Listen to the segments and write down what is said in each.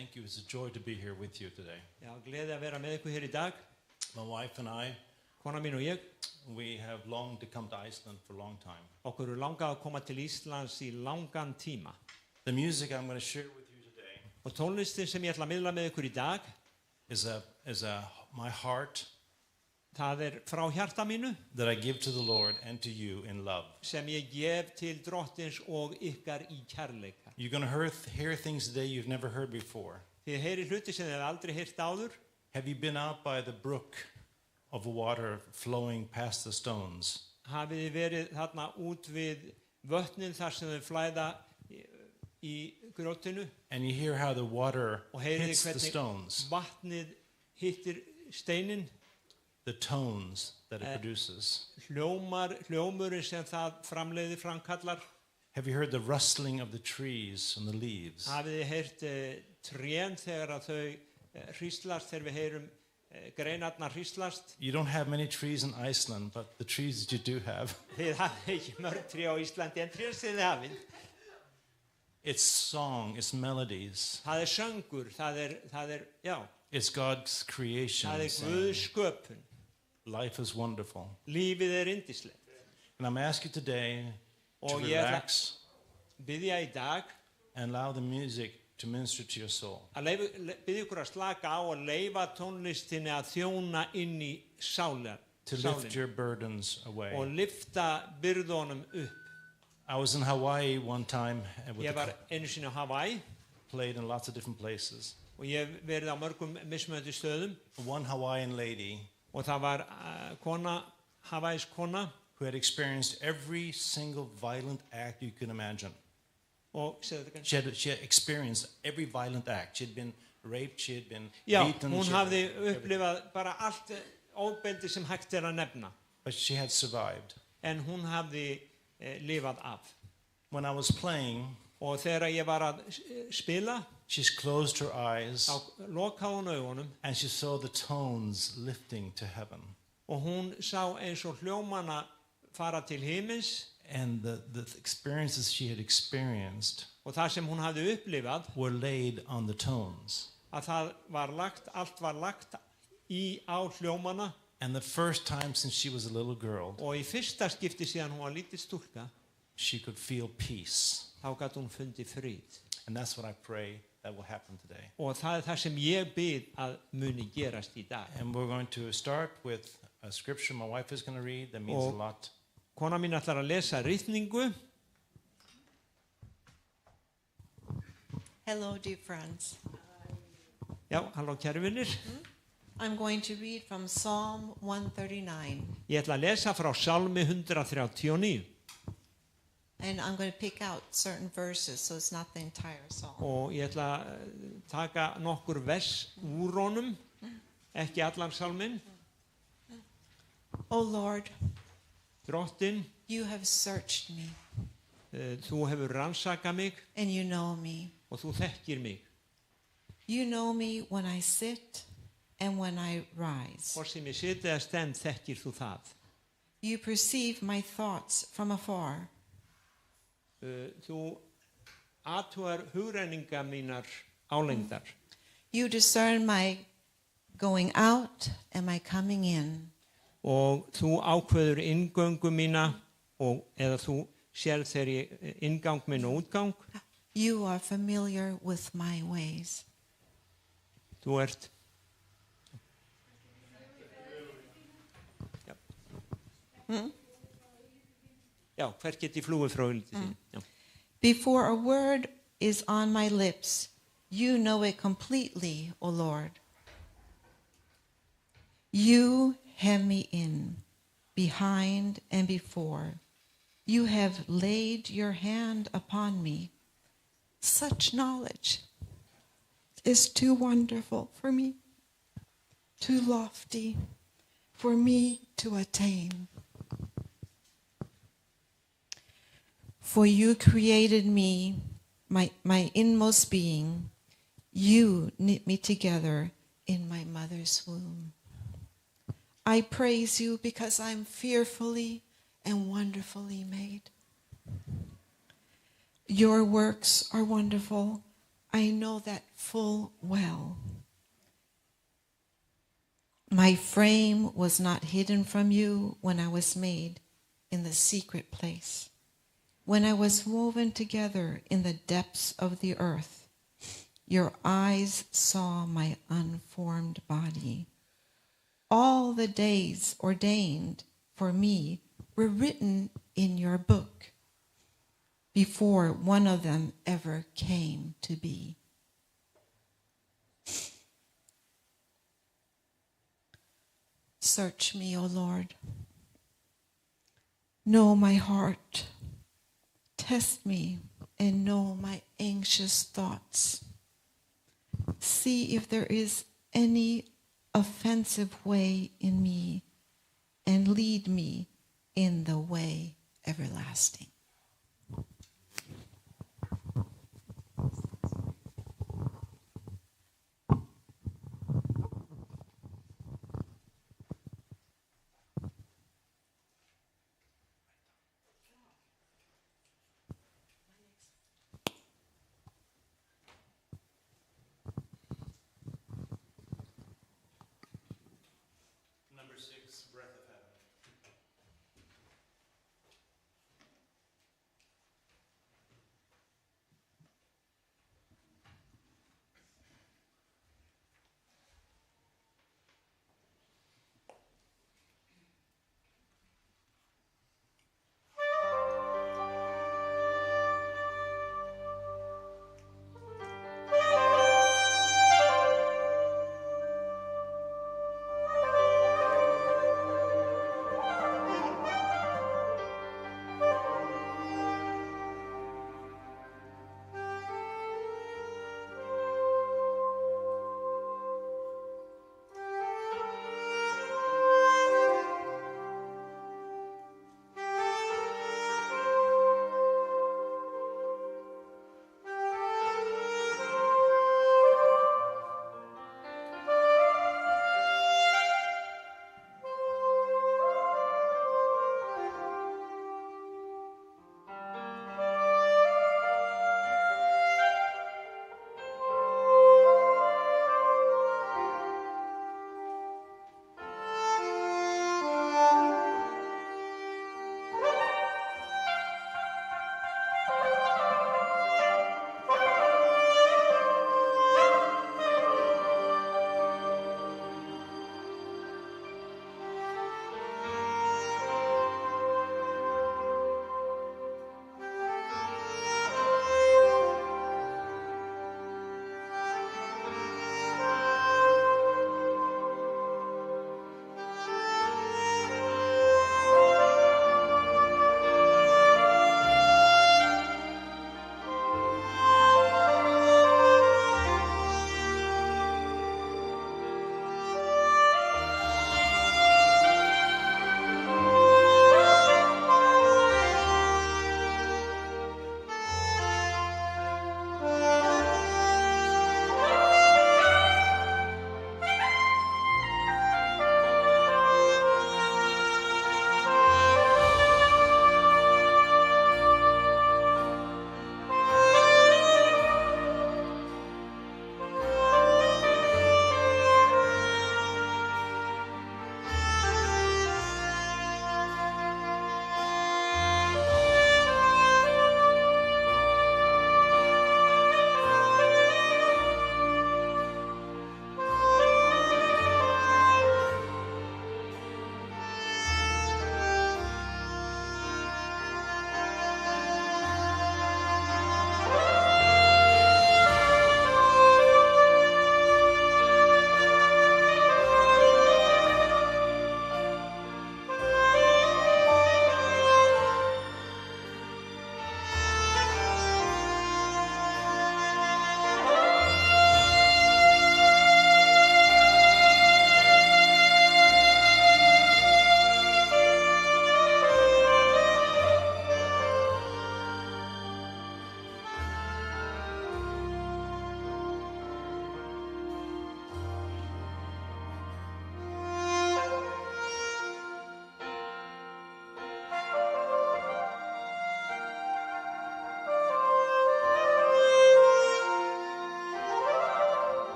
Thank you. It's a joy to be here with you today. Já, gleði að vera með ykkur hér í dag. My wife and I, Kona mín og ég, we have longed to come to Iceland for a long time. okkur er langað að koma til Íslands í langan tíma. The music I'm going to share with you today Og tónlistin sem ég ætla að miðla með ykkur í dag, is my heart það frá hjarta mínu that I give to the Lord and to you in love. sem ég gef til Drottins og ykkar í kærleika. You're going to hear things today you've never heard before. Þið heyri hluti sem þið aldrei heyrt áður. Have you been out by the brook of water flowing past the stones? Hafið þið verið þarna út við vötnin þar sem þau flæða í grjótinu And you hear how the water og heyrið hits the hvernig stones, vatnið hittir steinin, the tones that it produces. hljómurinn sem það framkallar. Have you heard the rustling of the trees and the leaves? Hafið þið heyrt trén þegar að þau hríslast, þegar við heyrum greinarnar hríslast? You don't have many trees in Iceland, but the trees that you do have, Þið hafið ekki mörg tré á Íslandi en trén sem þið hafið. it's song, it's melodies, Það söngur, já, it's God's creation. það saying, Guðs sköpun. Life is wonderful. Lífið yndislegt. And I'm asking you today to Og ég ætla relax að biðja í dag and allow the music to minister to your soul. að biðja ykkur að slaka á og leyfa tónlistinni að þjóna inn í To lift your burdens away. og lyfta byrðunum upp. I was in Hawaii one time and Ég var einu sinni á Hawaii played in lots of different places. og ég hef verið á mörgum mismunandi stöðum One Hawaiian lady og það var Hawaiis kona who had experienced every single violent act you can imagine. og She had experienced every violent act. She had been raped, she had been já, beaten. hún hafði upplifað bara allt ofbeldi sem hægt að nefna But she had survived. en hún hafði lifað af. When I was playing, Og þegar ég var að spila, she closed her eyes þá lokaði hún augunum and she saw the tones lifting to heaven. og hún sá eins og hljómana fara til himins And the experiences she had experienced og það sem hún hafði upplifað, were laid on the tones. að allt var lagt á hljómana And the first time since she was a little girl, og í fyrsta skipti síðan hún var lítil stúlka, she could feel peace. þá gat hún fundið frið. And that's what I pray that will happen today. Og það það sem ég bið að muni gerast í dag. And we're going to start with a scripture my wife is going to read that means a lot. Kona mín ætlar að lesa ritningu. Hello, dear friends. Já, halló kæru vinir. I'm going to read from Psalm 139. Ég ætla að lesa frá Salmi 139. And I'm going to pick out certain verses, so it's not the entire psalm. Og ég ætla að taka nokkur vers úr honum, ekki allan salminn. O Lord, Drottin, you have searched me, þú hefur rannsakað mig and you know me. og þú þekkir mig. You know me when I sit and when I rise. Hvort sem ég siti eða stend þekkir þú það. You perceive my thoughts from afar. Þú athugar hugrenninga mínar álengdar. You discern my going out and my coming in. Og þú ákveður inngöngu mína eða þú sér þegar inngang minn og útgang. You are familiar with my ways. Þú ert Já, hver get ég flúið frá augliti þín? Já. Before a word is on my lips, you know it completely, O Lord. You hem me in, behind and before. You have laid your hand upon me. Such knowledge is too wonderful for me, too lofty for me to attain. For you created me, my inmost being. You knit me together in my mother's womb. I praise you because I'm fearfully and wonderfully made. Your works are wonderful. I know that full well. My frame was not hidden from you when I was made in the secret place. When I was woven together in the depths of the earth, your eyes saw my unformed body. All the days ordained for me were written in your book before one of them ever came to be. Search me, O Lord. Know my heart. Test me and know my anxious thoughts. See if there is any offensive way in me, and lead me in the way everlasting. Number 6, Breath of Heaven.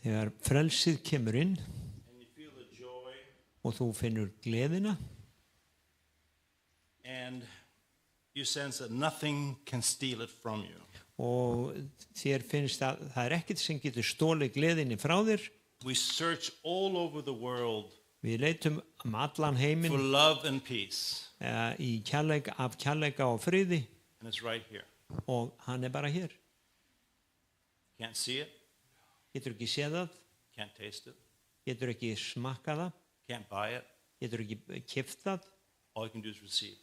Þegar frelsið kemur inn and you feel the joy, og þú finnur gleðina and you sense that nothing can steal it from you. og þér finnst að það er ekkert sem getur stólið gleðinni frá þér. We search all over the world Við leitum allan for heiminn love and peace, í kærleika og friði and it's right here. og hann er bara hér. Can't see it, Getur ekki séð það, can't taste it, getur ekki smakkað það, can't buy it. getur ekki keypt það. All you can do is receive it.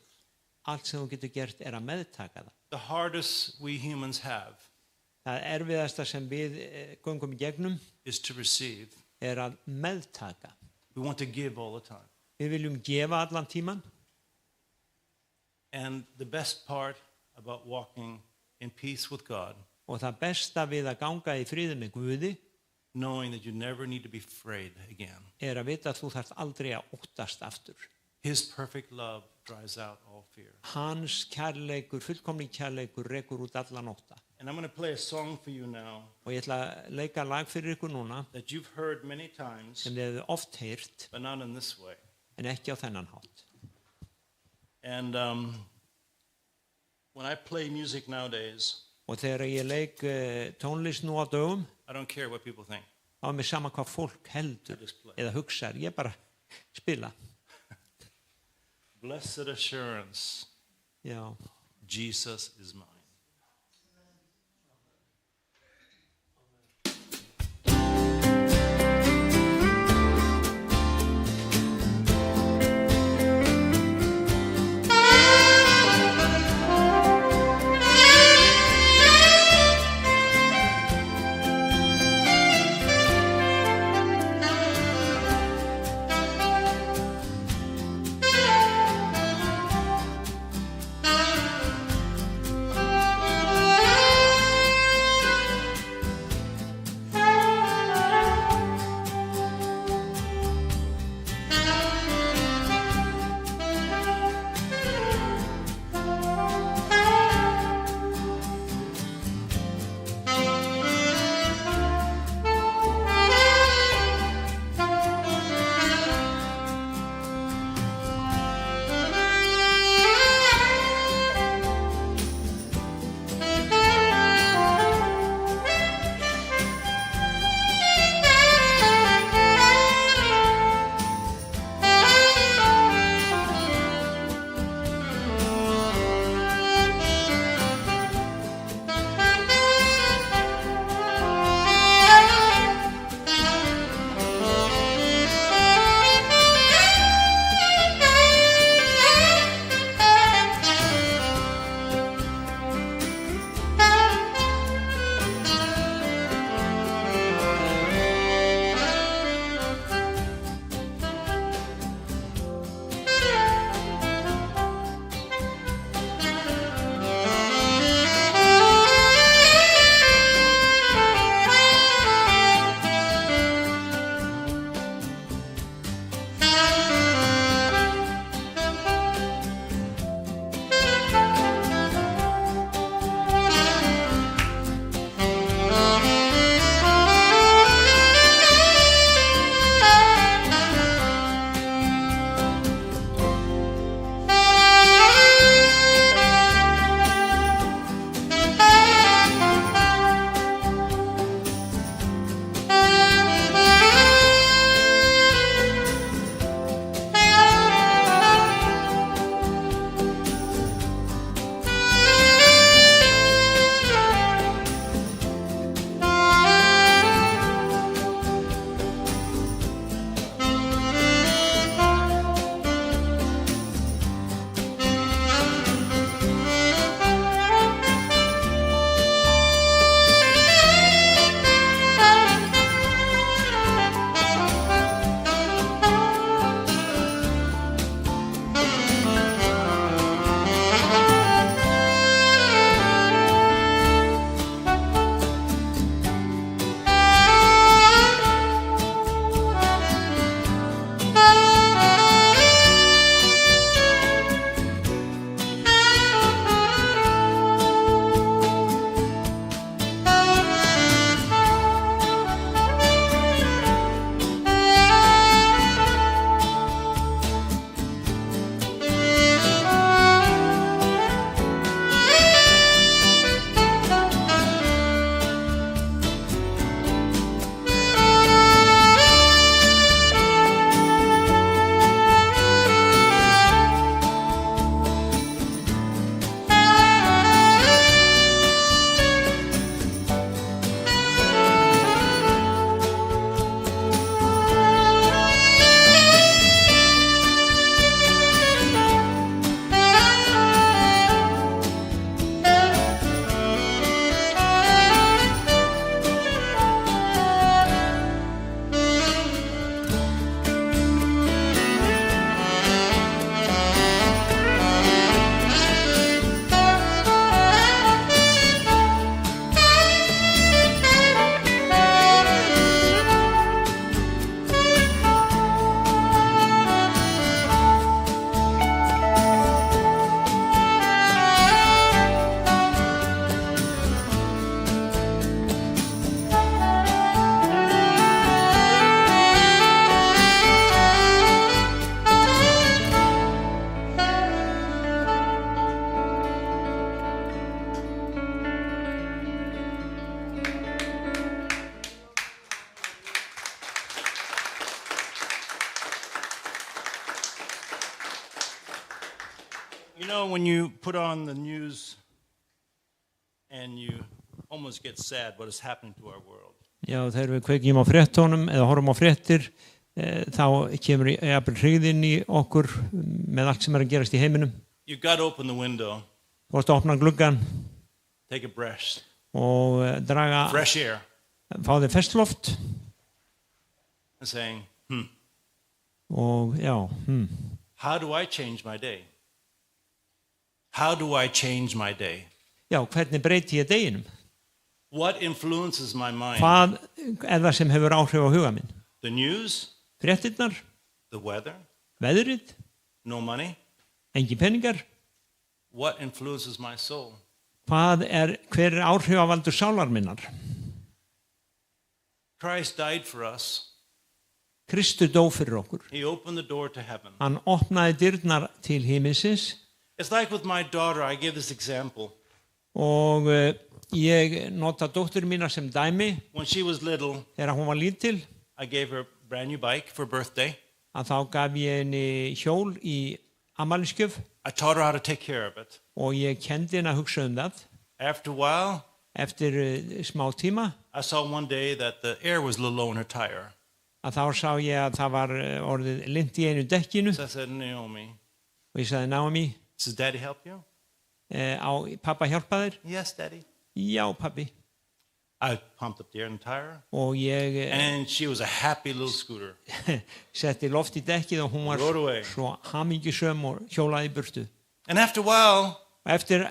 Allt sem þú getur gert er að meðtaka það. The hardest we humans have Það erfiðasta sem við göngum í gegnum is to receive. er að meðtaka. We want to give all the time. Við viljum gefa allan tíman And the best part about walking in peace with God, og það besta við að ganga í friði með Guði knowing that you never need to be afraid again. er að vita að þú þarft aldrei að óttast aftur. His perfect love drives out all fear. Hans kærleikur, fullkomni kærleikur rekur út allan ótta. And I'm going to play a song for you now Og ég ætla að leika lag fyrir ykkur núna that you've heard many times, sem þið hefur oft heyrt but not in this way. en ekki á þennan hátt. And when I play music nowadays, Og þegar ég leik tónlist nú á dögum, I don't care what people think. þá er mér sama hvað fólk heldur eða hugsar. Ég bara spila. Blessed assurance, Já. Jesus is mine. You know, when you put on the news and you almost get sad what is happening to our world. Já, þegar við kveikjum á fréttunum eða horfum á fréttir, þá kemur jafnvel hryggðin í okkur með allt sem að gerast í heiminum. You got to open the window, Þú varst að opna gluggan take a breath, og draga, fresh air, fá þér ferskt and saying, og já, how do I change my day? How do I change my day? já, hvernig breyti ég deginum? What influences my mind? Hvað er það sem hefur áhrif á huga minn? The news, Fréttirnar, the weather, veðrið, no money. engin peningar. What influences my soul? Hver er áhrifavaldur sálar minnar? Christ died for us. Kristur dó fyrir okkur. He opened the door to heaven. Hann opnaði dyrnar til himinsins It's like with my daughter, I give this example. og ég nota dóttur mína sem dæmi. When she was little, Þegar hún var lítil, I gave her a brand new bike for birthday. að þá gaf ég henni hjól í afmælisgjöf I taught her how to take care of it. og ég kendi henni að hugsa það. After a while, Eftir smá tíma, I saw one day that the air was a little low in her tire. að þá sá ég að það var orðið lint í einu dekkinu So I said, Naomi, og ég sagði, Naomi, does Daddy help you? Pappa hjálpa þér? Yes, Daddy. Já, pappi. I pumped up the air in the tire, Og ég and she was a happy little scooter. setti loft í dekkið og hún var Rode away. svo hamingjusöm og hjólaði í burtu. And after a while, Og eftir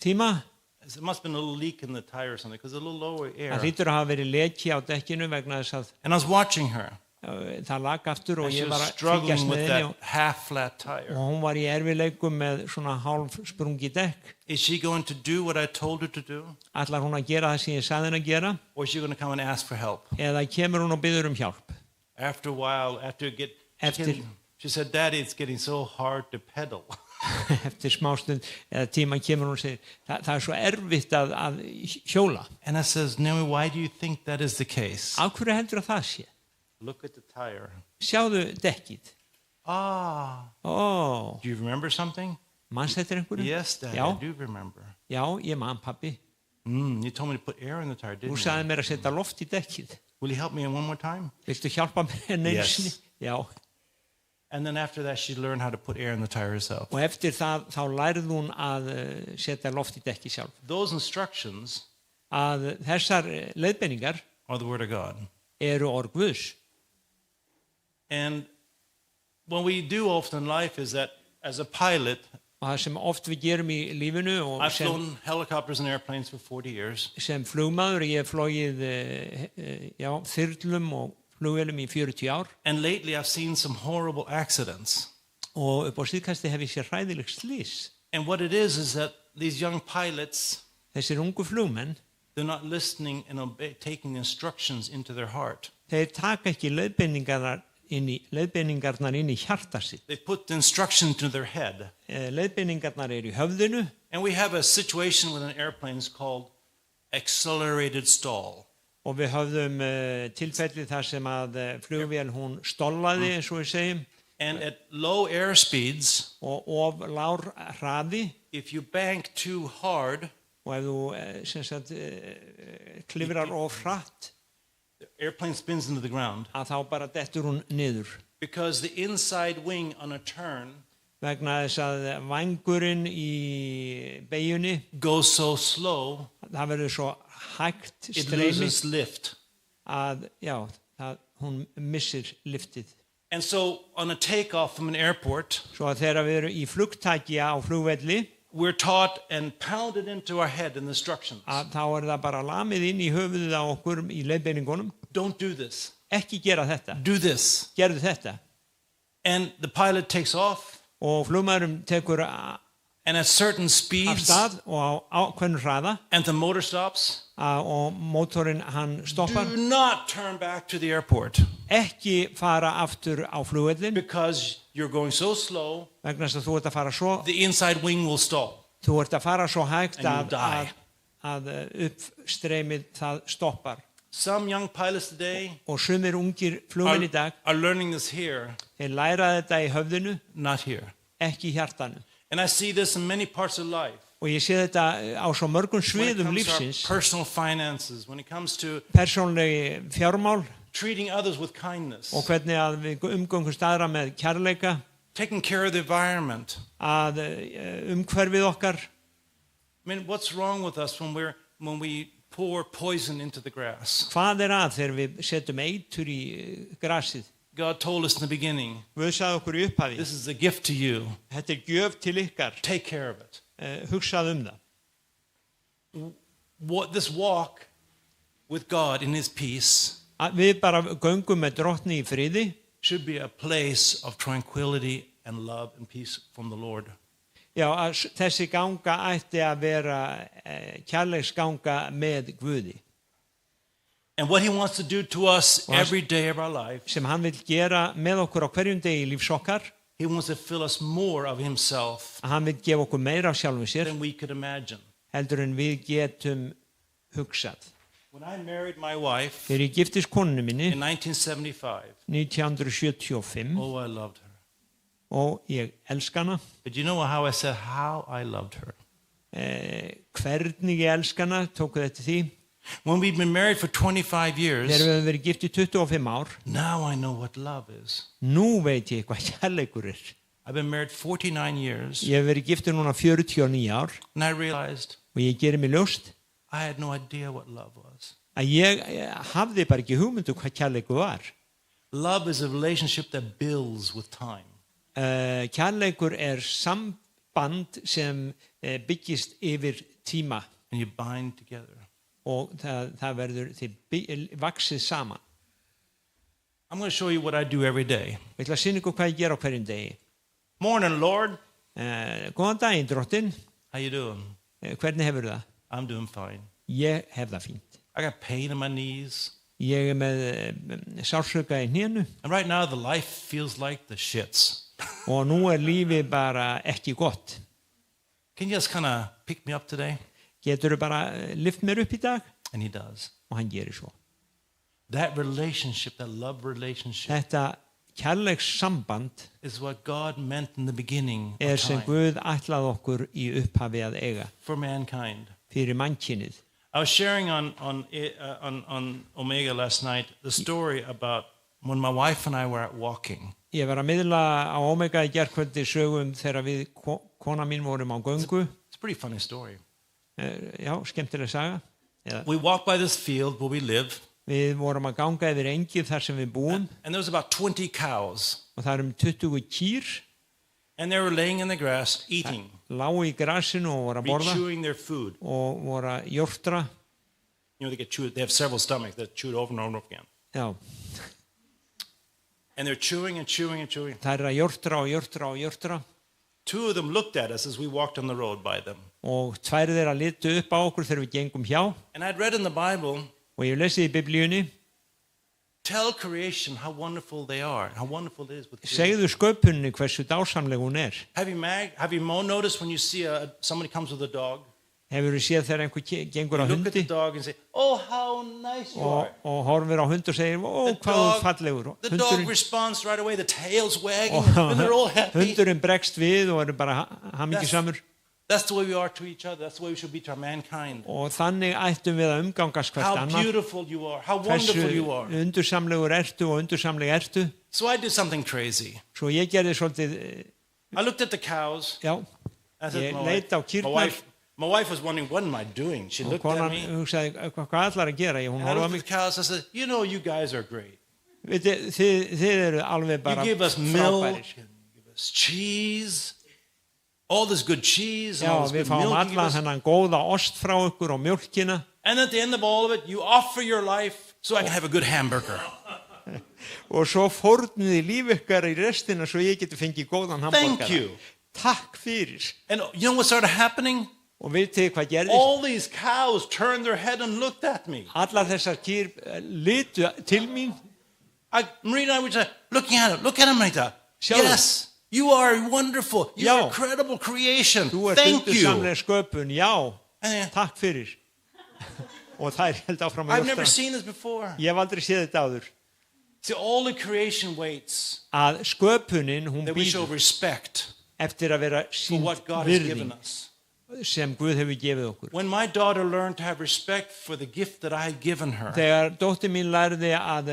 tíma, it must have been a little leak in the tire or something, because a little lower það air. hlýtur að hafa verið leki á dekkinu vegna þess að And I was watching her, það lag aftur og and she ég var was að fylgjast struggling með with henni that half-flat tire. og hún var í erfileikum með svona hálf sprungi dekk. Is she going to do what I told her to do, Ætlar hún að gera það sem ég sagði henni að gera or is she going to come and ask for help? eða kemur hún og biður hjálp? After a while, Eftir- she said, Daddy, it's getting so hard to pedal. Eftir smástund eða tíma kemur hún og segir, það er svo erfitt að hjóla. And I says, Naomi, why do you think that is the case? Af hverju heldur að það sé? Look at the tire. Sjáðu dekkið. Ah, Ó, do you remember something? manns þetta einhverju? Yes, Daddy, Já. I do remember. Já, ég man pappi. You told me to put air in the tire, Þú didn't you? sagði mér að setja loft í dekkið. Will you help me one more time? Viltu hjálpa mér enn einu Yes. sinni? Já. And then after that, she learned how to put air in the tire herself. Og eftir það þá lærði hún að setja loft í dekkið sjálf. Those instructions Að þessar leiðbeiningar are the Word of God. eru orð Guðs. And what we do often in life is that as a pilot, Og það sem oft við gerum í lífinu og I've flown helicopters and airplanes for 40 years. sem flugmaður, ég hef flogið þyrlum og flugvélum í 40 ár And lately I've seen some horrible accidents. og upp á síðkasti hef ég sér hræðileg slís. And what it is that these young pilots, Þessir ungu flugmenn, they're not listening and taking instructions into their heart. þeir taka ekki leiðbeiningarnar inn í hjarta sitt. They put the instruction into their head. Leiðbeiningarnar eru í höfðinu And we have a situation with an airplane called accelerated stall. og við höfðum tilfelli þar sem að flugvél hún stollaði eins og við segjum And at low air speeds, og of lár hraði if you bank too hard, og ef þú sem sagt, klifrar of hratt the airplane spins into the ground. að þá bara dettur hún niður. Because the inside wing on a turn Vegna þess að vængurinn í beigjunni, goes so slow, það verður svo hægt it streymi loses lift. að hún missir liftið. And so on a takeoff from an airport, Svo að þegar við erum í flugtaki á flugvelli, we're taught and pounded into our head in the instructions. að þá er það bara lamið inn í höfuðið á okkur í leiðbeiningunum. Don't do this. Ekki gera þetta, Do this. gerðu þetta. And the pilot takes off, Og flugmaðurum tekur af and at certain speeds, stað og á ákveðnum hraða and the motor stops, og mótorinn hann stoppar. do not turn back to the airport Ekki fara aftur á flugvellin because you're going so slow, vegna þess að þú ert að fara svo, the inside wing will stall. þú ert að fara svo hægt And you die. að uppstreymið það stoppar. Some young pilots today Og sumir ungir flugmenn í dag, are learning this here, þeir læra þetta í höfðinu, not here. ekki í hjartanu. And I see this in many parts of life. Og ég sé þetta á svo mörgum When it sviðum comes to our lífsins, personal finances, when it comes to persónlegi fjármál treating others with kindness, og hvernig að við umgöngumst aðra með kærleika, taking care of the environment. að umhverfið okkar. I mean, what's wrong with us when we pour poison into the grass? Hvað að þegar við setjum eitur í grasið? God told us in the beginning, Guð sagði okkur í upphafi, this is a gift to you. þetta gjöf til ykkar, Take care of it. Hugsað það. This walk with God in His peace Við bara göngum með drottni í friði. should be a place of tranquility and love and peace from the Lord. Já, þessi ganga ætti að vera kærleiksganga með Guði, And what He wants to do to us every day of our life, sem hann vil gera með okkur á hverjum degi í lífs okkar, He wants to fill us more of Himself að hann vil gefa okkur meira af sjálfum sér than we could imagine. heldur en við getum hugsað. When I married my wife Þegar ég giftist konunni minni in 1975, 1975 oh, I loved her. og ég elska hana, But you know how I said how I loved her? hvernig ég elska hana, tóku þetta því. When we've been married for 25 years, Þegar við höfum verið gift í 25 ár, now I know what love is. nú veit ég hvað kærleikur er. I've been married 49 years, Ég hef verið giftur núna 49 ár and I realized og ég gerir mig ljóst I had no idea what love was. að ég hafði bara ekki hugmyndu hvað kærleikur var. Love is a relationship that builds with time. Kærleikur er samband sem byggist yfir tíma And you bind together. og það verður þið vaxið saman. I'm going to show you what I do every day. Ég ætla að sýna ykkur hvað ég ger á hverjum degi. Morning, Lord. Góðan daginn, drottinn. How you doing? Hvernig hefur það? I'm doing fine. Ég hef það fínt. I got pain in my knees. Ég er með sársauka í hnénu And right now the life feels like the shits. og nú er lífið bara ekki gott. Can you just kind of pick me up today? Geturðu bara lyft mér upp í dag? And He does. Og hann gerir svo. That relationship, that love relationship, Þetta kærleikssamband is what God meant in the beginning of sem time Guð ætlaði okkur í upphafi að eiga for mankind. fyrir mannkynið. I was sharing on Omega last night the story about when my wife and I were out walking. Ég var að miðla á Omega í gærkvöldi sögum þegar við kona mín vorum á göngu. It's a pretty funny story. Já, skemmtileg saga. We walked by this field where we live, Við vorum að ganga yfir engið þar sem við búum and there was about 20 cows, og það 20 kýr and they were laying in the grass eating, lágu í grasinu og voru að borða chewing their food. og voru að jórtra. You know, they get chewed. They have several stomachs that chewed over and over again. Já, And they're chewing and chewing and chewing. það að jórtra og jórtra og jórtra. Two of them looked at us as we walked on the road by them. Og tvær þeirra litu upp á okkur þegar við gengum hjá And I'd read in the Bible, og ég lesið í Biblíunni, tell creation how wonderful they are, how wonderful it is with creation. segðu sköpunni hversu dásamleg hún er. Have you noticed when you see somebody comes with a dog? Hefur þú séð þegar einhver gengur á You look at the hundi dog and say, oh, how nice you are. og horfir á hund og segir, ó, The hvað þú dog- er fallegur. The dog responds right away, the tail's wagging, and they're all happy. Hundurinn bregst við og er bara hamingjusamur. That's the way we are to each other. That's the way we should be to our mankind. Og þannig ættum við að umgangast hvert How annað. beautiful you are, how Hversu wonderful you are. undursamlegur ertu og undursamleg ertu. So I did something crazy. Svo ég gerði svolítið, I looked at the cows. já, I said, ég my leit á wife, kýrnar my wife was wondering, what am I doing? She og looked at konan me. hugsaði, hvað ætlar að gera? Hún And I horfði á looked at mig. the cows. I said, you know, you guys are great. Þið eru alveg You bara give us milk, frábærir. and you give us cheese, all this good cheese, and Já, all this við good fáum milk. You give allan us. hennan góða ost frá ykkur og mjólkina. And at the end of all of it, you offer your life so I can have a good hamburger. Og svo fórnuði líf ykkar í restina svo ég geti fengið góðan Thank hambúrgara. you. Takk fyrir. And you know what started happening? Og vitið þið hvað gerðist? All these cows turned their head and looked at me. Allar þessar kýr litu til mín. Marina and I were just looking at it. Look at him, Marina. Sjáðu. Yes, you are wonderful. You're Já. a incredible creation. Þú ert Thank you. undursamleg sköpun, já. Eh. Takk fyrir. Og það held áfram að I've never jórtra. seen this before. Ég hef aldrei séð þetta áður. See, all the creation waits Að sköpunin, hún that we show býður respect eftir að vera for sýnd what God has given virðing us. sem Guð hefur gefið okkur. When my daughter learned to have respect for the gift that I had given her, Þegar dóttir mín lærði að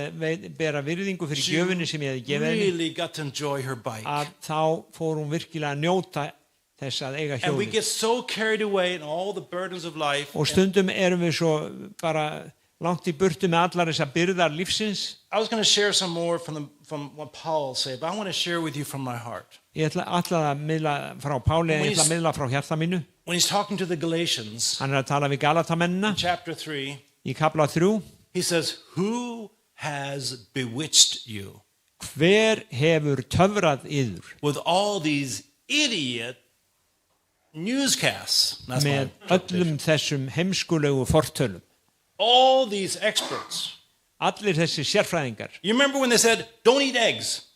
bera virðingu fyrir she gjöfinni sem ég hefði gefið henni, really got to enjoy her bike. að þá fór hún virkilega að njóta þess að eiga And we hjólið. get so carried away in all the burdens of life. Og stundum erum við svo bara langt í burtu með allar þessar byrðar lífsins. I was going to share some more from what Paul said, but I want to share with you from my heart. Ég ætla að miðla frá Páli, en ég ætla að miðla frá hjarta mínu. When he's talking to the Galatians, Hann að tala við Galatamennina in chapter 3, í kapla 3. he says, "Who has bewitched you Hver hefur töfrað yður with all these idiot newscasts?" That's my með öllum þessum heimskulegu fortölum? all these experts. Allir þessi sérfræðingar. You remember when they said, "Don't eat eggs"?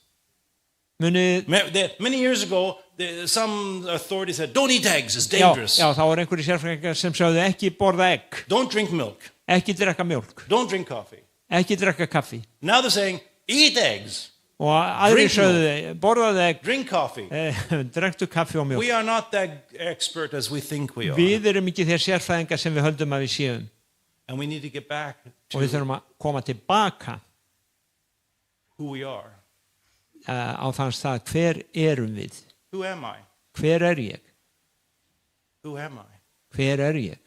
Munið, Many years ago, some authority said, "Don't eat eggs; it's já, dangerous. þá var einhverju sérfræðingar sem sögðu ekki borða egg, Don't drink milk. ekki drekka mjólk, Don't drink coffee." ekki drekka kaffi. Now they're saying, "Eat eggs, Og aðrir Drink sögðu borðaðu egg, drink coffee." drektu kaffi og mjólk. We are not that expert as we think we are, Við erum ekki þeir sérfræðingar sem við höldum að við séum. and we need to get back Og við to þurfum að koma tilbaka who we are. á þann stað, hver erum við? Who am I? Hver er ég? Who am I? Hver er ég?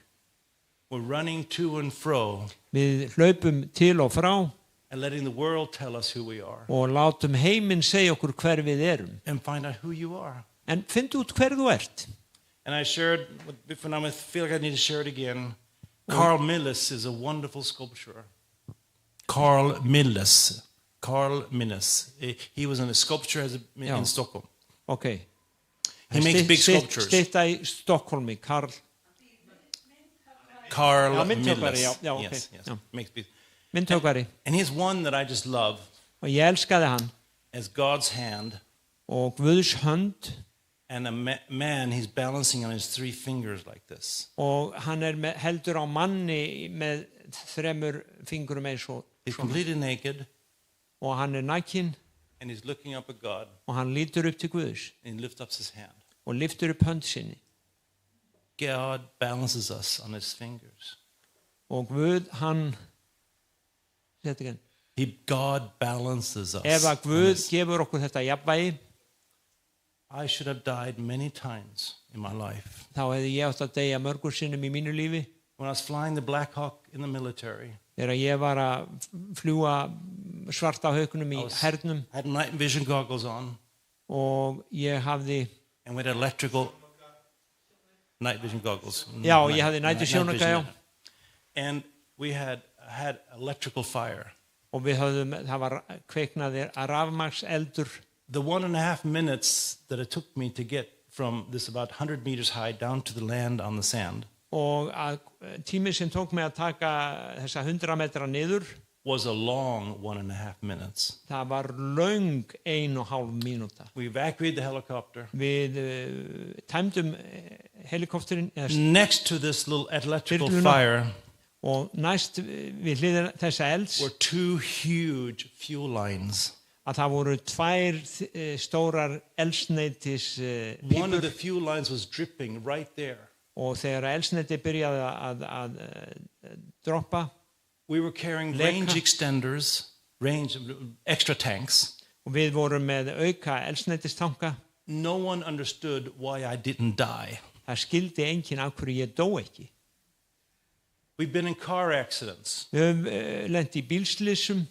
We're running to and fro Við hlaupum til og frá and letting the world tell us who we are, og látum heiminn segja okkur hver við erum. and find out who you are. En fyndu út hver þú ert. And I shared, and I feel like I need to share it again. Carl Milles is a wonderful sculptor. Carl Milles. He was in a sculpture Yeah. in Stockholm. Ok. He makes big sculptures. Stitta í Stokkólmi, Karl. Carl Ja, myndhöggvari, Milles. já, ok. Yes. Já. Makes big. Myndhöggvari. And he's one that I just love Og ég elskaði hann. as God's hand. Og Guðs hönd. And a man, he's balancing on his 3 fingers like this. Og hann heldur á manni með 3 fingrum eins og He's svona. completely naked, Og hann nakinn and he's looking up at God, og hann lítur upp til Guðs and he lifts up his hand. og lyftur upp hönd sinni. God balances us on his fingers. Og Guð, hann þetta ekki. God balances us. Ef að on Guð his- gefur okkur þetta jafnvægi, I should have died many times in my life. þá hefði ég átt að deyja mörgur sinnum í mínu lífi. When I was flying the Black Hawk in the military, Þegar ég var að fljúa svarta hauknum í hernum I had night vision goggles on, og ég hafði, and we had electrical night vision goggles. já, ég hafði Night nætursjónauka, vision. já. And we had electrical fire. Og við höfðum, það var kveiknaðir að rafmagnseldur. The 1.5 minutes that it took me to get from this about 100 meters high down to the land on the sand Og að tíminn sem tók mig að taka þessa 100 metra niður, was a long 1.5 minutes. það var löng 1,5 mínúta. We evacuated the helicopter. Við tæmdum helikopterinn Next to this little electrical Þyrluna. fire og næst við hliðina þessa elds were 2 huge fuel lines. að það voru 2 stórar eldsneytis One of pípur the fuel lines was dripping right there. og þegar eldsneyti byrjaði að droppa We were carrying Leka. range extenders, extra tanks. og við vorum með auka eldsneytistanka, No one understood why I didn't die. það skildi enginn af hverju ég dó ekki. We've been in car accidents. Við höfum lent í bílslysum,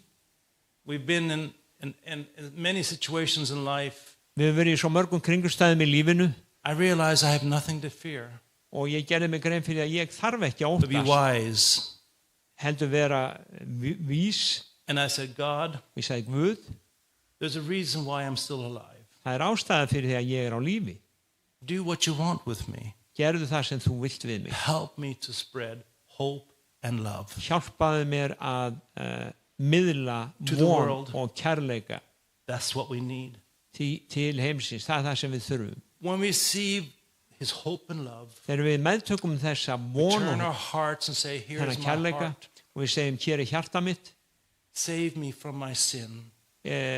We've been in many situations in life. við höfum verið í svo mörgum kringumstæðum í lífinu I realize I have nothing to fear, og ég gerði mig grein fyrir að ég þarf ekki að to be óttast, wise. heldur vera vís. And I said, God, Og ég sagði, Guð, there's a reason why I'm still alive. það ástæða fyrir því að ég á lífi. Do what you want with me. Gerðu það sem þú vilt við mig. Help me to spread hope and love. Hjálpaðu mér að miðla To the von world. og kærleika That's what we need. til heimsins. Það er það sem við þurfum. When we receive his hope and love, Þegar við meðtökum þessa we von turn og our hearts and say, here's þennan my kærleika heart. og við segjum, hér er hjarta mitt, Save me from my sin.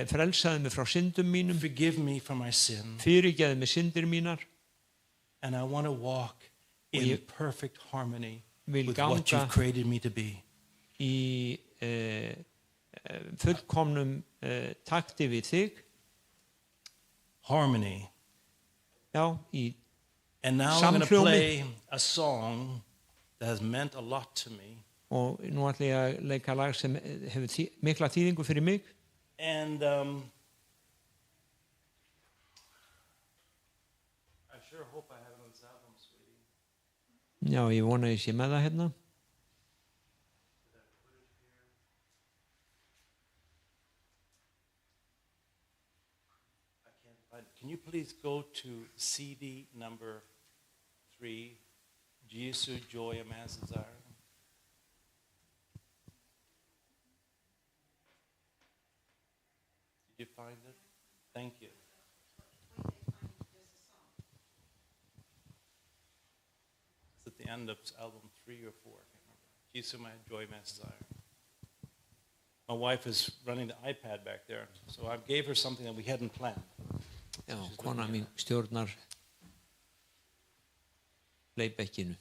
frelsaði mig frá syndum mínum, Forgive me for my sin. fyrirgeði mig syndir mínar, And I want to walk in ég perfect harmony vil with what ganga you've created me to be. í fullkomnum takti við þig, Harmony. já, í And now I'm going to Samhljómi. play a song that has meant a lot to me. og nú ætla ég að leika lag sem hefur mikla þýðingu fyrir mig. And I sure hope I have it on this album, sweetie. Já, ég vona að ég sé með það hérna. I can't find it. Can you please go to CD number 3, Jesus, Joy, a Man's Desire? Did you find it? Thank you. It's at the end of album 3 or 4. I can't remember. Jesus, my joy, man's desire. My wife is running the iPad back there, so I gave her something that we hadn't planned. Já, kona mín stjórnar playbackinu,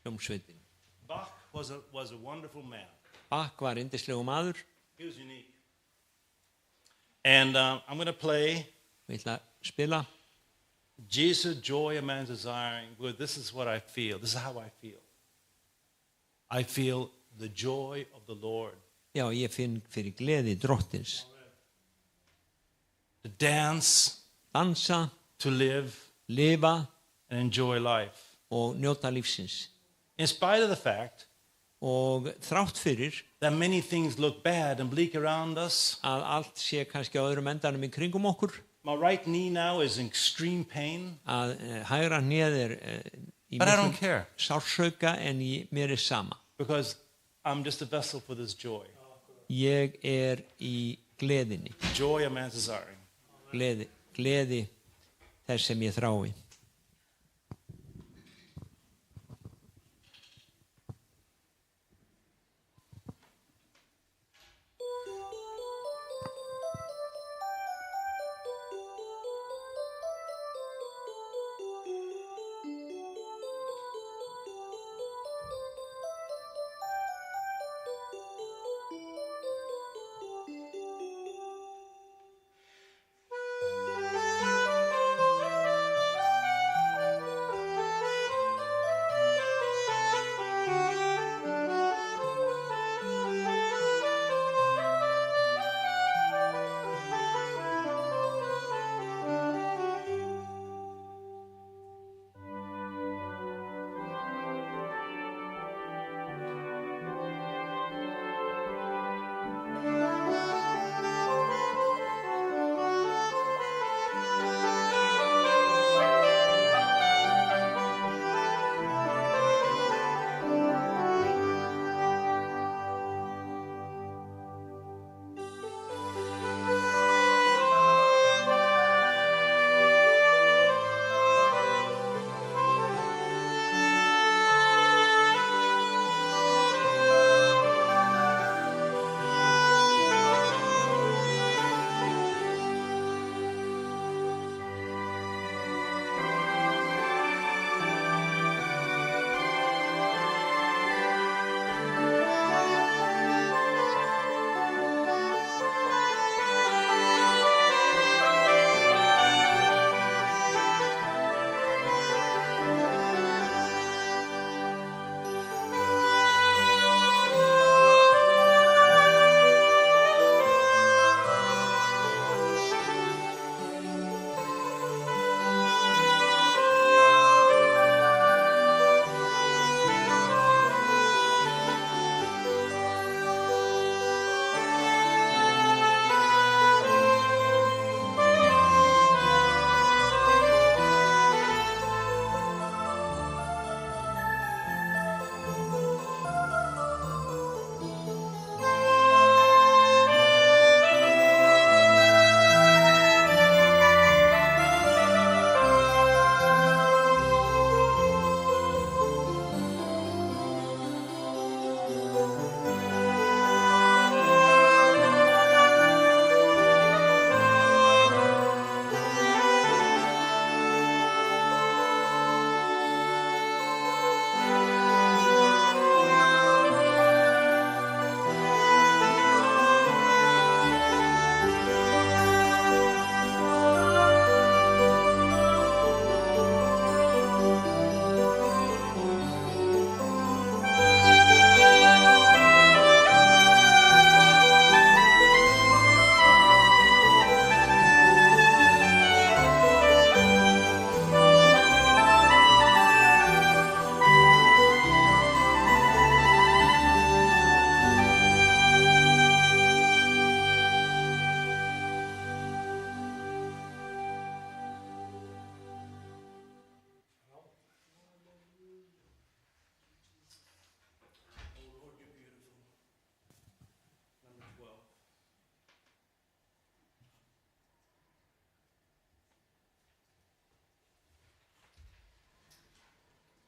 hljómsveitinu. Bach was a wonderful man. Bach var yndislegu maður. He was unique. And I'm going to play Ég ætla að spila Jesus, joy, a man's desiring. Good, this is what I feel. This is how I feel. I feel the joy of the Lord. Já, ég finn fyrir gleði drottins. To dance, Dansa, to live, lifa and enjoy life. og njóta lífsins. In spite of the fact Og þrátt fyrir that many things look bad and bleak around us, að allt sé kannski á öðrum endanum í kringum okkur, my right knee now is in extreme pain, að hægra hnéð í but I don't miklum care sársauka en mér sama. because I'm just a vessel for this joy. Ég í gleðinni, Joy, a man's desiring. gleði þess sem ég þrái.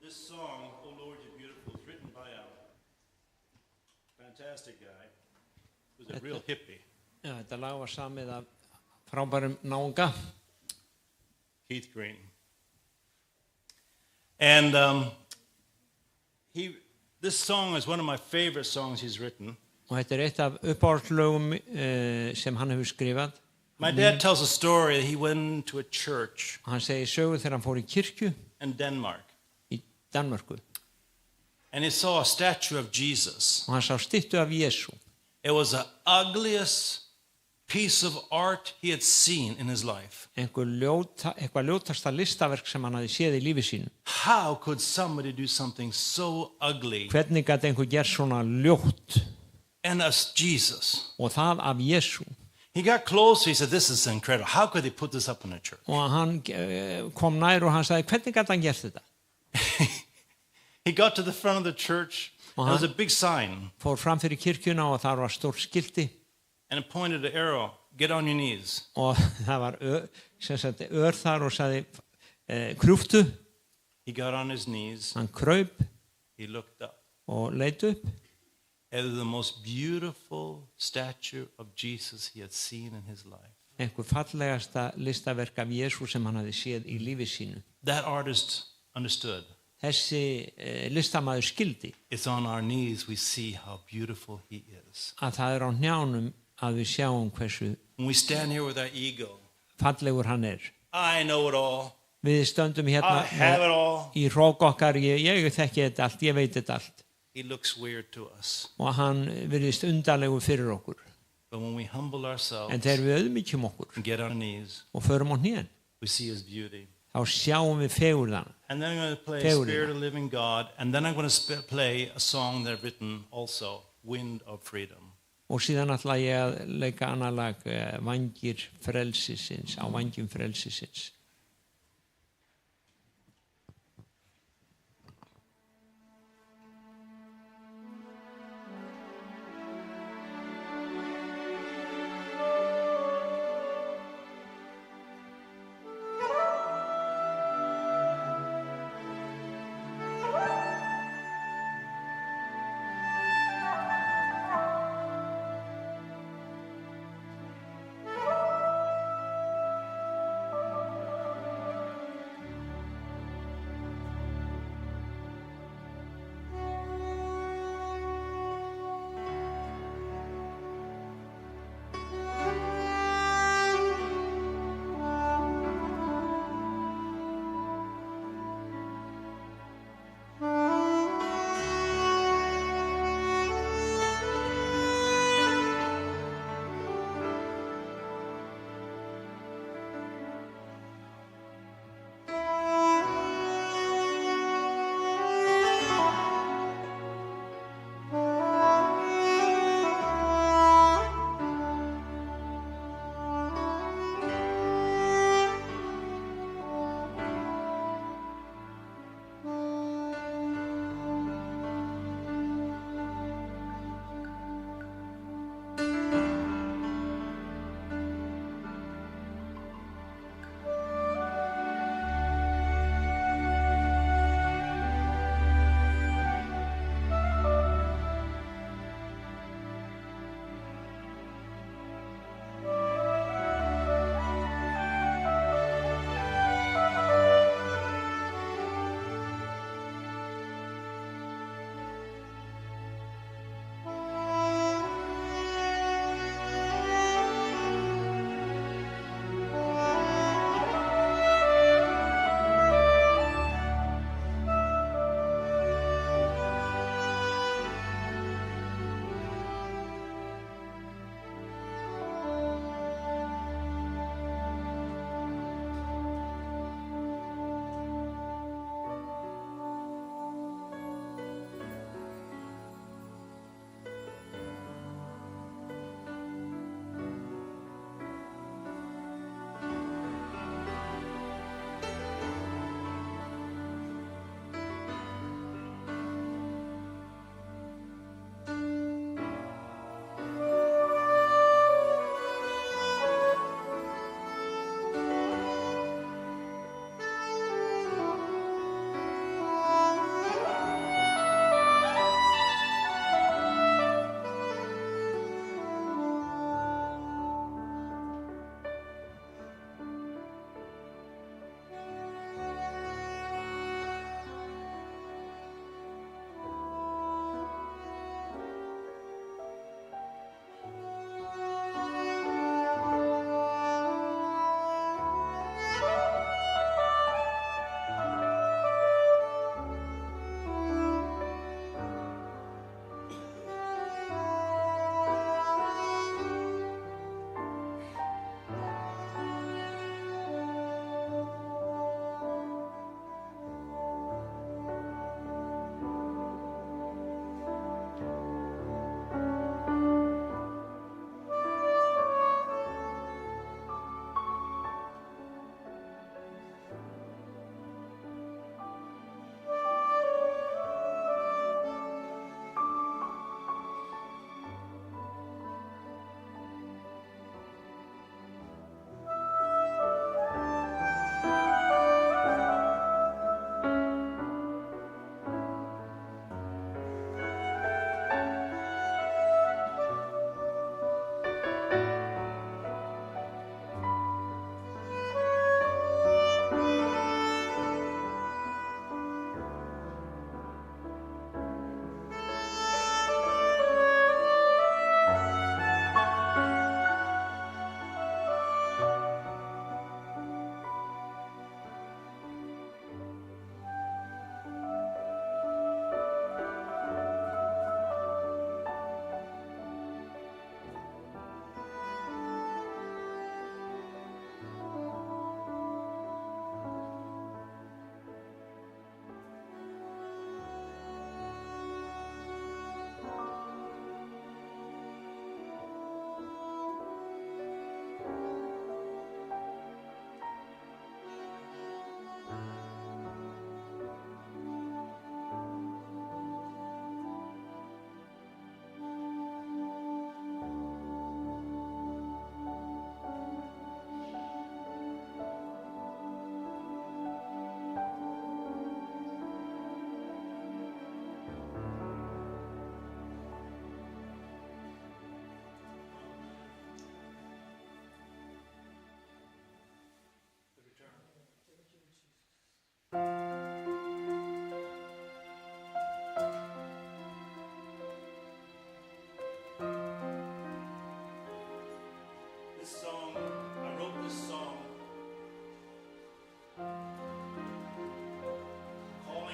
This song, "Oh Lord, You're Beautiful," is written by a fantastic guy who's a real hippie, Já, þetta lag var samið af frábærum náunga. Keith Green. And this song is one of my favorite songs he's written. Og þetta eitt af uppáhaldslögum sem hann hefur skrifað. My dad tells a story that he went to a church Hann segir sögu þegar hann fór í kirkju in Denmark, í Danmörku and he saw a statue of Jesus. og hann sá styttu af Jesú. It was the ugliest piece of art he had seen in his life. Eitthvað ljótasta listaverk sem hann hafði séð í lífi sínu. How could somebody do something so ugly? Hvernig gat einhver gert svona ljótt? And as Jesus. Og það af Jesú. He got closer, he said, this is incredible. How could they put this up in a church? Og hann kom nær og hann sagði, hvernig gat hann gert þetta? He got to the front of the church. There was a big sign. Fór fram fyrir kirkjuna og þar var stórt skilti. And it pointed the arrow, get on your knees. Og það var þar og sagði, krúftu. He got on his knees. Hann kraup. He looked up. Og leit upp. It was the most beautiful statue of Jesus he had seen in his life. Einhver fallegasta listaverk af Jesú sem hann hafði séð í lífi sínu. That artist understood. Þessi listamaður skildi. It's on our knees we see how beautiful he is. Að það á hnjánum að við sjáum hversu When we stand here with our ego, fallegur hann I know it all. Við stöndum I have it all. í hrók okkar, ég þekki þetta allt, ég veit þetta allt. He looks weird to us. Og hann virðist undarlegur fyrir okkur. But when we humble ourselves En þegar við auðmýkjum okkur and get on our knees, og förum á hnén, we see his beauty. þá sjáum við fegurðan. And then I'm going to play Fegurðina. Spirit of the Living God, and then I'm going to play a song that I've written also, Wind of Freedom. Og síðan ætla ég að leika annað lag, Vængir frelsisins, á vængjum frelsisins.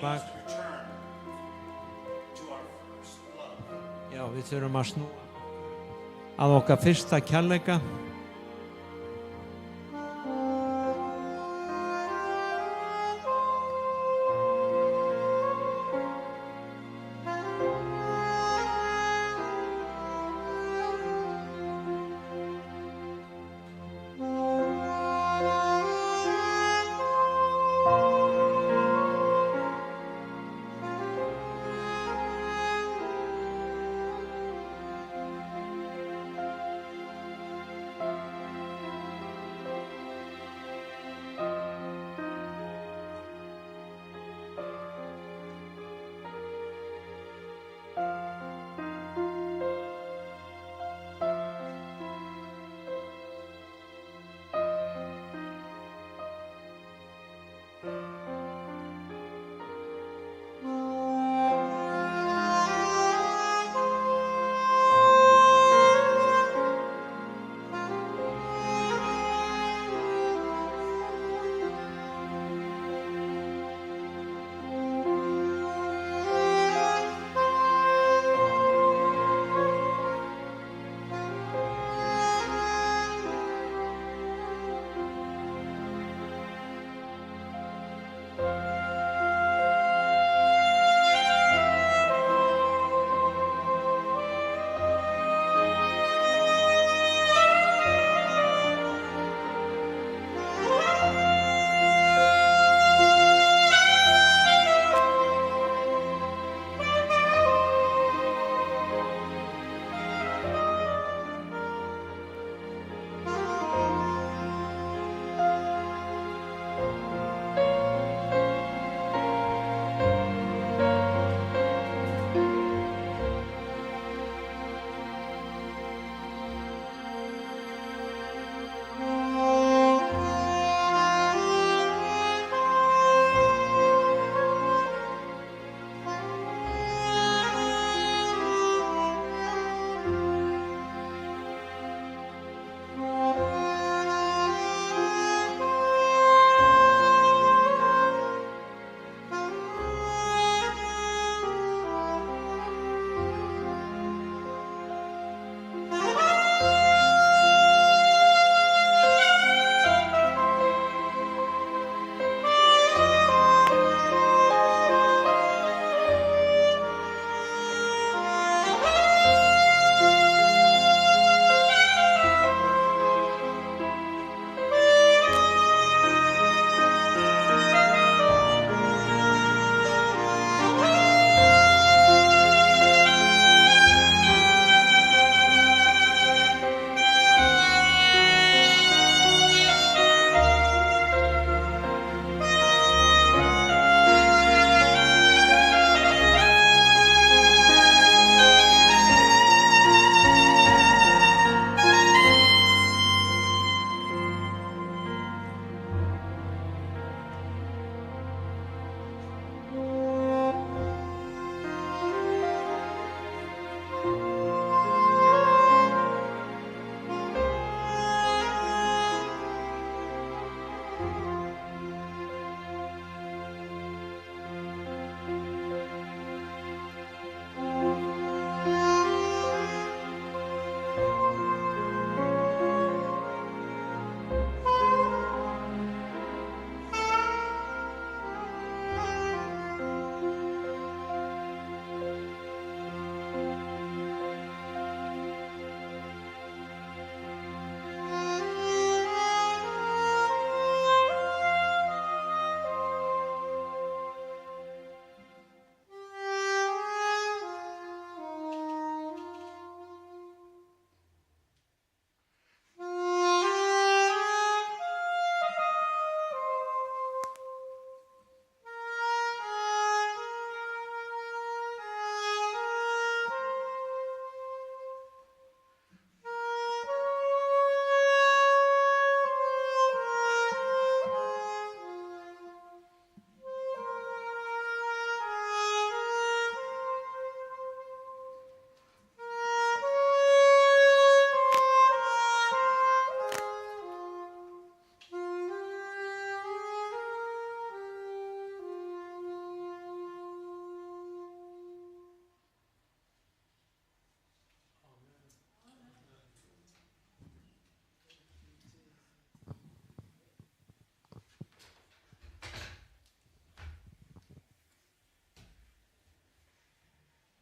bak. Já, við þurfum að snúa að okkar fyrsta kærleika.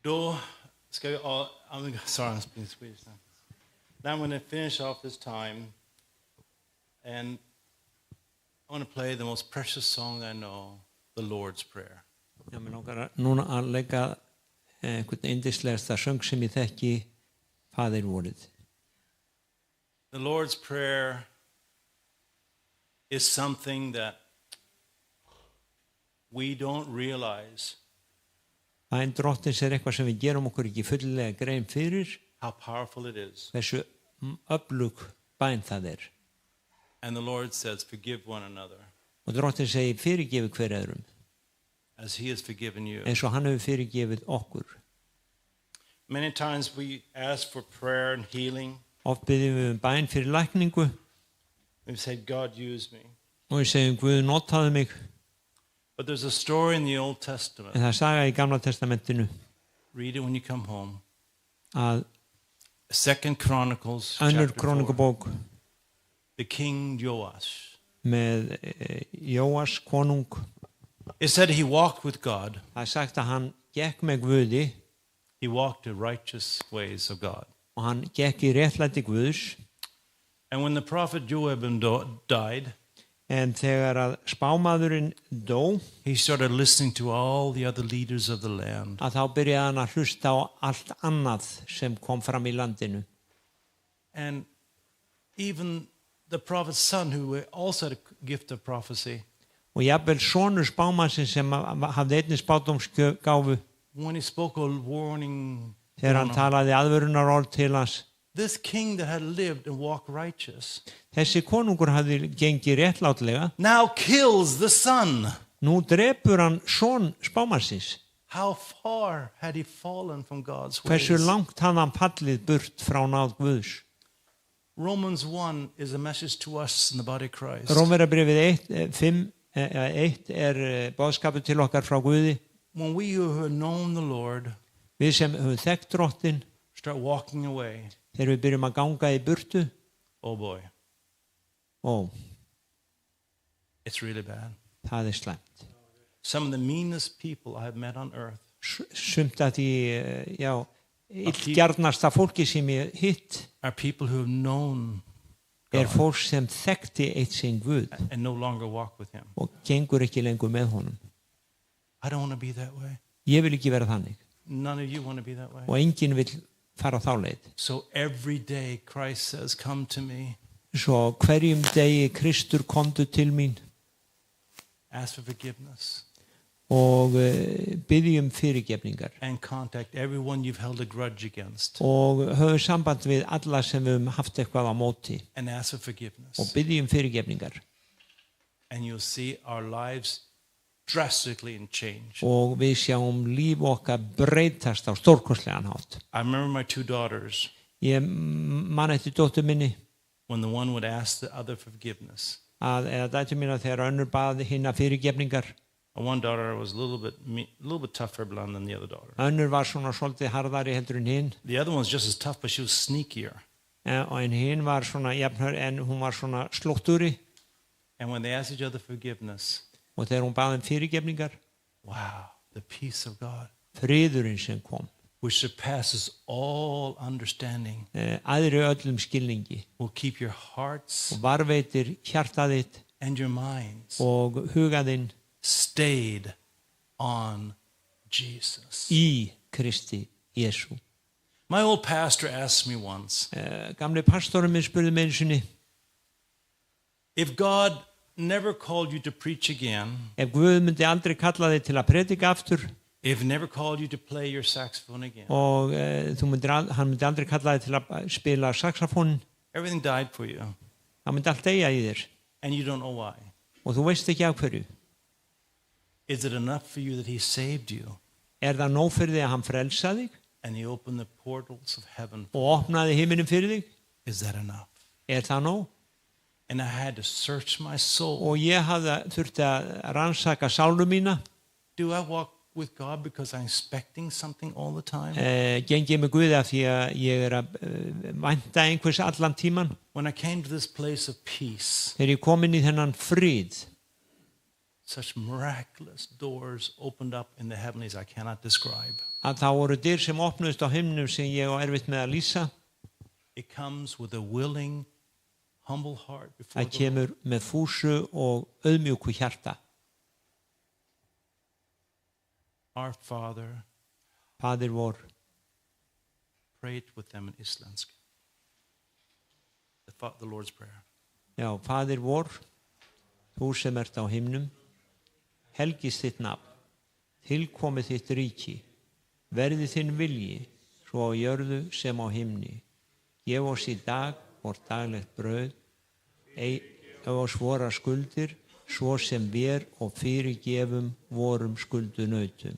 Då ska vi... sorry, I'm speaking Swedish now. Now I'm going to finish off this time. And I want to play the most precious song I know, the Lord's Prayer. Já, mér langar núna að leika einhvern yndislegasta söng sem ég þekki, Faðir vorið. The Lord's Prayer is something that we don't realize Bæn Drottins eitthvað sem við gerum okkur ekki fullilega grein fyrir, how powerful it is. hversu öflug bæn það And the Lord says, forgive one another Og Drottinn segir fyrirgefi hver öðrum, as he has forgiven you. eins og hann hefur fyrirgefið okkur. Many times we ask for prayer and healing. Oft byggjum við bæn fyrir lækningu We've said, God, use me. og við segjum Guð notaðu mig. But there's a story in the Old Testament. En það er saga í Gamla testamentinu Read it when you come home. að 2 Chronicles önnur chapter 4. krónikubók The king Joash. með Jóas konung. It said he walked with God. Það er sagt að hann gekk með Guði He walked the righteous ways of God. og hann gekk í réttlæti Guðs. And when the prophet Joab died, En þegar að spámaðurinn dó, he started listening to all the other leaders of the land. að þá byrjaði hann að hlusta á allt annað sem kom fram í landinu. And even the prophet's son, who also had a gift of prophecy, Og jafnvel sonur spámannsins sem hafði einnig spádómsgáfu, when he spoke a warning, þegar hann talaði aðvörunarorð til hans, this king that had lived and walked righteous þessi konungur hafði gengið réttlátlega, now kills the son. nú drepur hann son spámannsins. How far had he fallen from God's ways? Hversu langt hafði hann fallið burt frá náð Guðs. Romans 1 is a message to us in the body of Christ. Rómverjabrifið 1 boðskapur til okkar frá Guði. When we who have known the Lord Við sem höfum þekkt Drottinn, start walking away, þegar við byrjum að ganga í burtu, oh boy, it's really bad. það er slæmt. Some of the meanest people I have met on earth Sumt að því, illgjarnasta fólki sem ég hitt are people who have known er God fólk sem þekkti eitt sinn Guð and no longer walk with him. og gengur ekki lengur með honum. I don't want to be that way. Ég vil ekki vera þannig None of you want to be that way. og enginn vil fara þá leið. So every day Christ says, come to me, Svo hverjum degi Kristur komdu til mín ask for forgiveness, og byggjum fyrirgefningar and contact everyone you've held a grudge against, og höfum samband við alla sem við höfum haft eitthvað á móti and ask for og forgiveness. byggjum fyrirgefningar. And you'll see our lives drastically in change. Og við sjáum líf okkar breytast á stórkostlegan hátt. I remember my 2 daughters, Ég man eftir dóttur minni when the one would ask the other for forgiveness. eða dættur mína þegar önnur baði hinna fyrirgefningar. One daughter was a little bit tougher blonde than the other daughter. Önnur var svona svolítið harðari heldur en hinn. The other one was just as tough, but she was sneakier. Og en hinn var svona jafnhör en hún var svona slótturi. And when they asked each other forgiveness, Og þegar hún baði fyrirgefningar, wow, the peace of God, friðurinn sem kom, which surpasses all understanding, aðri öllum skilningi will keep your hearts og varveitir hjartað þitt and your minds og hugaðinn stayed on Jesus. í Kristi Jesú. My old pastor asked me once, Gamli pastorum minn spurði mig einu sinni, if God never called you to preach again, ef Guð myndi aldrei kalla þig til að predika aftur if he never called you to play your saxophone again, og hann myndi aldrei kalla þig til að spila saxofón, everything died for you, það myndi allt deyja í þér and you don't know why. og þú veist ekki af hverju. Is it enough for you that he saved you Er það nóg fyrir þig að hann frelsa þig and he opened the portals of heaven? og opnaði himinin fyrir þig? Is that enough? Er það nóg? And I had to search my soul. Og ég þurfti að rannsaka sálu mína. Do I walk with God because I'm expecting something all the time? Geng ég með Guði af því að ég er að vænta einhvers allan tíman. When I came to this place of peace, Þegar ég kom inn í þennan frið, such miraculous doors opened up in the heavenlies I cannot describe. að það voru dyr sem opnuðust á himnum sem ég á erfitt með að lýsa. It comes with a willing, humble heart before Það the Lord. kemur með fúsu og auðmjúku hjarta. Our Father, Faðir vor, pray it with them in Islandsk. The Lord's Prayer. já, Faðir vor, þú sem ert á himnum, helgist þitt nafn, tilkomi þitt ríki, verði þinn vilji, svo á jörðu sem á himni. Gef oss í dag vort daglegt brauð, ef oss vora skuldir, svo sem vér og fyrirgefum vorum skuldunautum.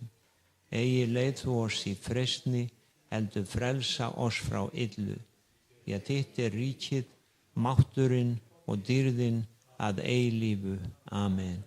Eigi leið þú oss í freistni, heldur frelsa oss frá illu. Því að þitt er ríkið, mátturinn og dýrðin að eilífu. Amen.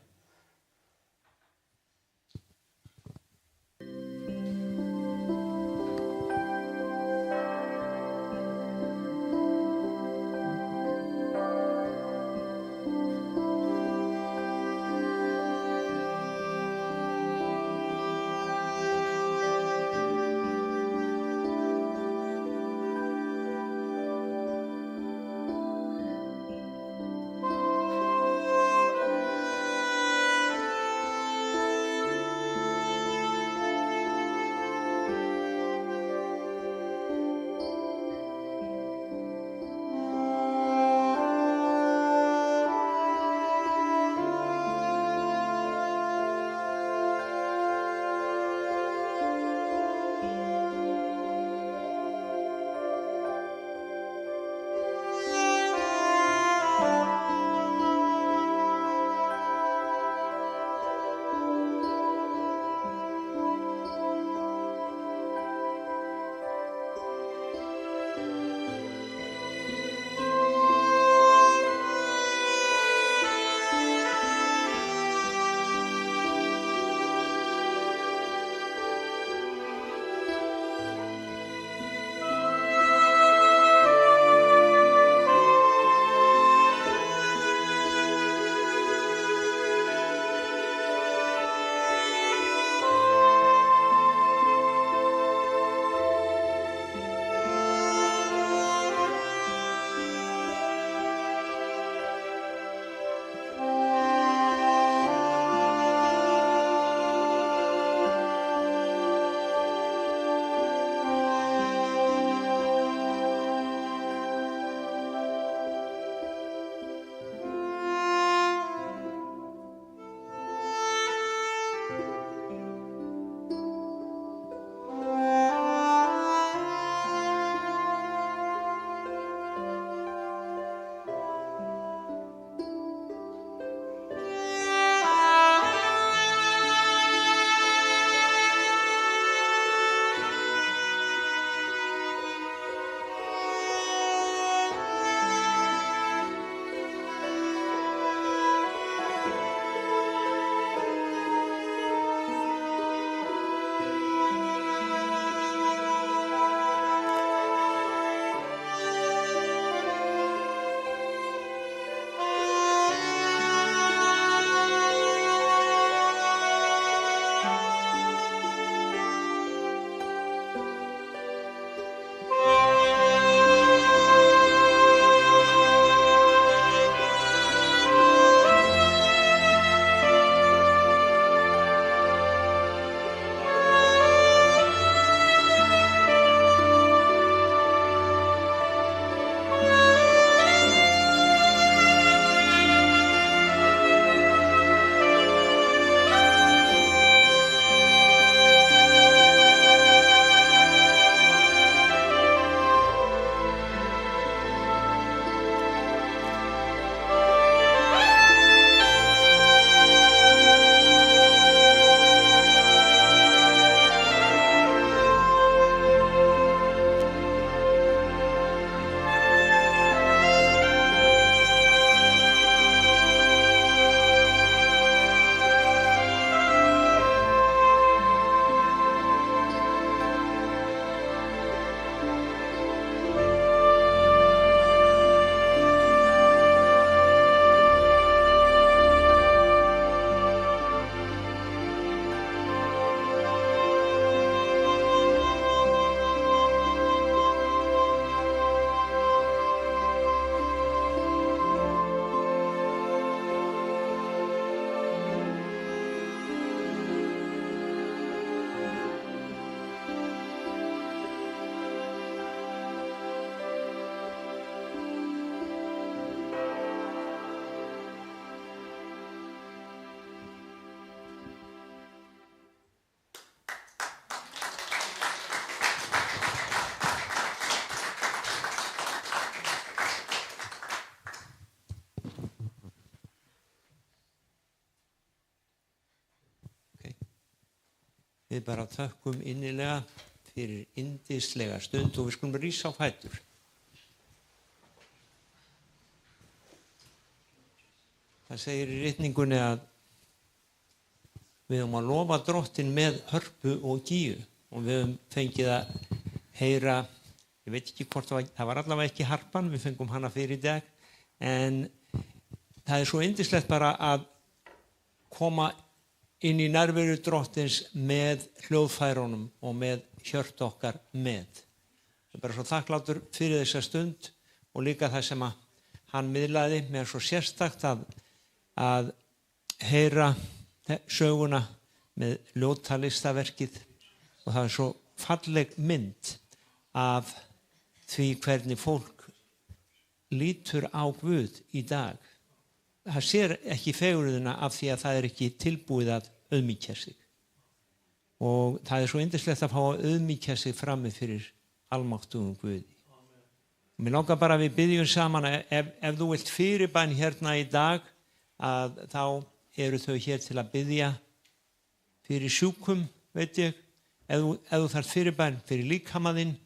Við bara þökkum innilega fyrir yndislega stund og við skulum rísa á fætur. Það segir í ritningunni að við höfum að lofa Drottinn með hörpu og gíu og við höfum fengið að heyra, ég veit ekki hvort það var allavega ekki harpan, við fengum hana fyrir í dag, en það er svo yndislegt bara að koma inn í nærveru Drottins með hljóðfærunum og með hjört okkar með. Það er bara svo þakklátur fyrir þessa stund og líka það sem að hann miðlaði með svo sérstakt að heyra söguna með ljótalistaverkið og það er svo falleg mynd af því hvernig fólk lítur á Guð í dag. Það sér ekki fegurðina af því að það er ekki tilbúið að auðmýkja sig. Og það er svo yndislegt að fá að auðmýkja sig frammi fyrir almáttugum Guði. Mér langar bara að við biðjum saman ef þú vilt fyrirbæn hérna í dag að þá eru þau hér til að biðja fyrir sjúkum, veit ég. Ef þú þarf fyrirbæn fyrir líkamaðinn,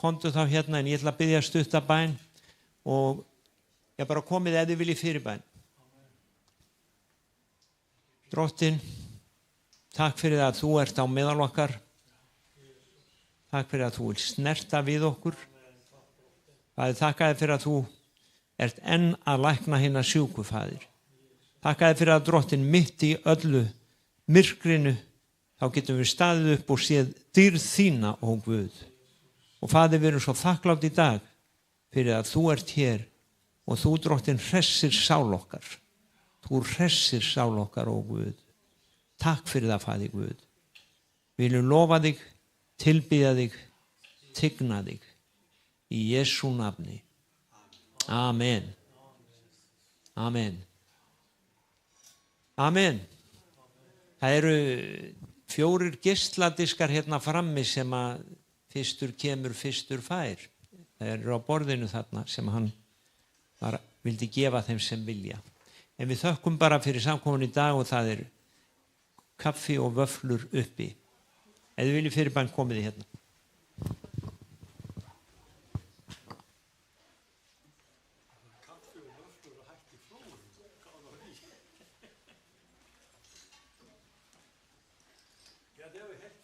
komdu þá hérna en ég ætla að biðja stuttabæn og ég bara komið ef þið viljið fyrirbæn. Drottinn, takk fyrir að þú ert á meðal okkar. Takk fyrir að þú vilt snerta við okkur. Takk fyrir að þú ert enn að lækna hina sjúku, Faðir. Takk fyrir að Drottinn mitt í öllu myrkrinu, þá getum við staðið upp og séð dýrð þína, ó Guð. Og Faðir, við erum svo þakklátt í dag fyrir að þú ert hér og þú, Drottinn, hressir sál okkar. Þú hressir sál okkar, ó Guð. Takk fyrir það, Faðir Guð. Við viljum lofa þig, tilbiðja þig, tigna þig. Í Jesú nafni. Amen. Amen. Amen. Það eru 4 geisladiskar hérna frammi sem að fyrstur kemur, fyrstur fær. Það eru á borðinu þarna sem hann vildi gefa þeim sem vilja. En við þökkum bara fyrir samkomin í dag og það er kaffi og vöflur uppi. Ef þið viljið fyrirbæn komið í hérna. Ja, det var helt